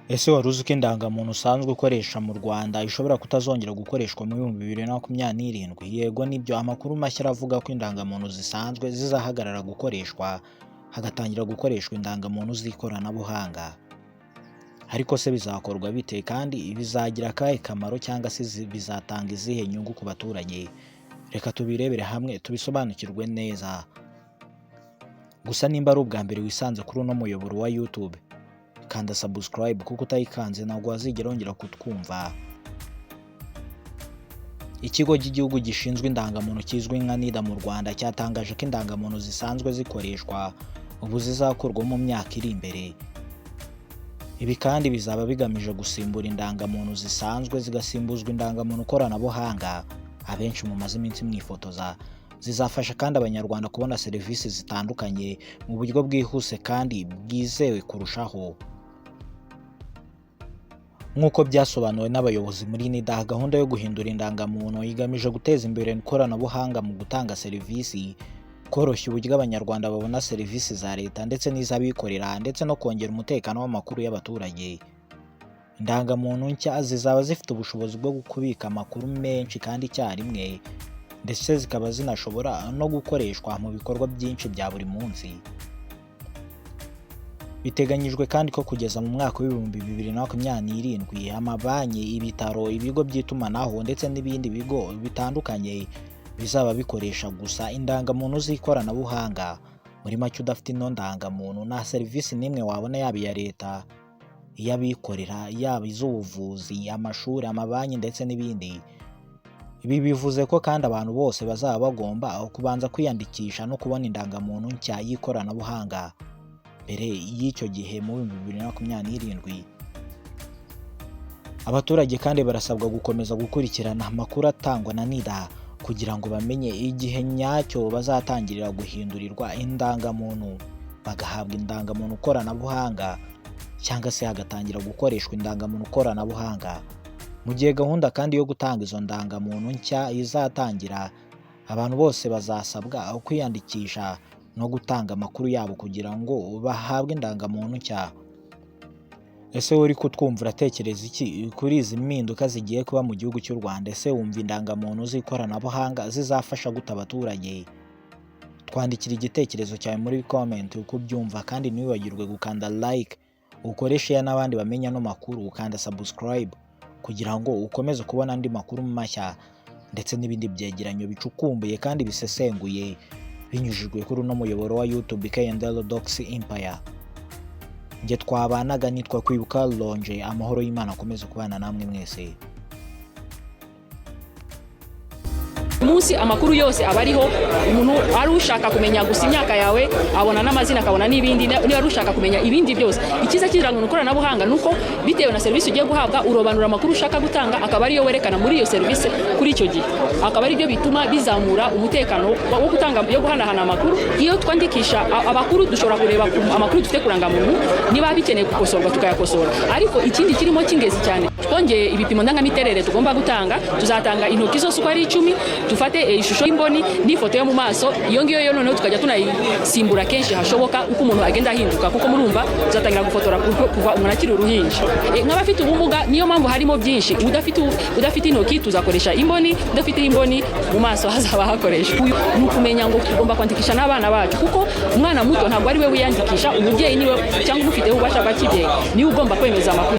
Ese wari uzi ko indangamuntu usanzwe ukoresha mu Rwanda ishobora kutazongera gukoreshwa mu 2027? Yego nibyo, amakuru mashya aravuga ko indangamuntu zisanzwe zizahagarara gukoreshwa hagatangira gukoreshwa indangamuntu z'ikoranabuhanga. Ariko se bizakorwa bite kandi bizagira akahe kamaro cyangwa se bizatanga izihe nyungu ku baturage? Reka tubirebere hamwe tubisobanukirwe neza. Gusa nimba ari ubwa mbere wisanze kuri uno muyoboro wa YouTube, kanda subscribe kuko utayikanze ntabwo wazigera wongera kutwumva. Ikigo cy'igihugu gishinzwe indangamuntu kizwi nka NIDA mu Rwanda cyatangaje ko indangamuntu zisanzwe zikoreshwa ubu zizakorwa mu myaka iri imbere. Ibi kandi bizaba bigamije gusimbura indangamuntu zisanzwe zigasimbuzwa indangamuntu koranabuhanga abenshi mumaze iminsi mwifotoza. Zizafasha kandi abanyarwanda kubona serivisi zitandukanye mu buryo bwihuse kandi bwizewe kurushaho. Nk'uko byasobanuwe n'abayobozi muri NIDA, gahunda yo guhindura indangamuntu igamije guteza imbere ikoranabuhanga mu gutanga serivisi, koroshya uburyo abanyarwanda babona serivisi za leta ndetse n'iz'abikorera, ndetse no kongera umutekano w'amakuru y'abaturage. Indangamuntu nshya zizaba zifite ubushobozi bwo kubika amakuru menshi kandi icyarimwe, ndetse zikaba zinashobora no gukoreshwa mu bikorwa byinshi bya buri munsi. Biteganyijwe kandi ko kugeza mu mwaka w'2027 amabanki, ibitaro, ibigo by'itumanaho ndetse n'ibindi bigo bitandukanye bizaba bikoresha gusa indangamuntu z'ikoranabuhanga. Muri make, udafite ino ndangamuntu nta serivisi n'imwe wabona, yaba iya leta, iy'abikorera, yaba iz'ubuvuzi, amashuri, amabanki ndetse n'ibindi. Ibi bivuze ko kandi abantu bose bazaba bagomba kubanza kwiyandikisha no kubona indangamuntu nshya y'ikoranabuhanga mbere y'icyo gihe mu 2027. Abaturage kandi barasabwa gukomeza gukurikirana amakuru atangwa na NIDA kugira ngo bamenye igihe nyacyo bazatangirira guhindurirwa indangamuntu, bagahabwa indangamuntu koranabuhanga cyangwa se hagatangira gukoreshwa indangamuntu koranabuhanga. Mu gihe gahunda kandi yo gutanga izo ndangamuntu nshya izatangira, abantu bose bazasabwa kwiyandikisha no gutanga amakuru yabo kugira ngo bahabwe indangamuntu nshya. Ese uri kutwumva uratekereza iki kuri izi mpinduka zigiye kuba mu gihugu cy'u Rwanda? Ese wumva indangamuntu z'ikoranabuhanga zizafasha gute abaturage? Twandikira igitekerezo cyawe muri comment uko ubyumva, kandi ntiwibagirwe gukanda like, ukoreshe n'abandi bamenya no makuru, ukanda subscribe kugira ngo ukomeze kubona andi makuru mashya ndetse n'ibindi byegeranyo bicukumbuye kandi bisesenguye binyujijwe kuri uno muyoboro wa YouTube KNDL Docs Empire. Nge twabanaga nitwa Kwibuka Lonje. Amahoro y'Imana akomeze kubana namwe mwese. Munsi amakuru yose abariho, umuntu ari ushaka kumenya gusa imyaka yawe abona n'amazina, akabona n'ibindi. Niba ari ushaka kumenya ibindi byose, ikiza kirango nukoranabuhanga nuko bitewe na serivisi ugiye guhabwa urobanura amakuru ushaka gutanga, akaba ariyo werekana muri iyo serivisi kuri icyo gihe. Akaba ari byo bituma bizamura umutekano wo gutanga, yo guhanahana amakuru. Iyo twandikisha abakuru dushobora kureba amakuru dufite kuranga muntu, niba bikeneye gukosorwa tukayakosora. Ariko ikindi kirimo cy'ingezi cyane, twongeye ibipimo ndangamiterere tugomba gutanga. Tuzatanga intoki zose uko ari 10, dufate ishusho y'imboni n'ifoto yo mu maso. Iyo ngiyo yo noneho tukajya tunayisimbura kenshi hashoboka uko umuntu agenda ahinduka, kuko murumva tuzatangira gufotora kuva umuntu akiri uruhinja. Nk'abafite ubumuga niyo mpamvu harimo byinshi. Udafite intoki tuzakoresha imboni, udafite imboni mu maso hazaba hakoreshwa. Ni ukumenya ngo tugomba kwandikisha n'abana bacu, kuko umwana muto ntabwo ari we wiyandikisha, umubyeyi niwe cyangwa ufite ububasha bwa kibyeyi niwe ugomba kwemeza amakuru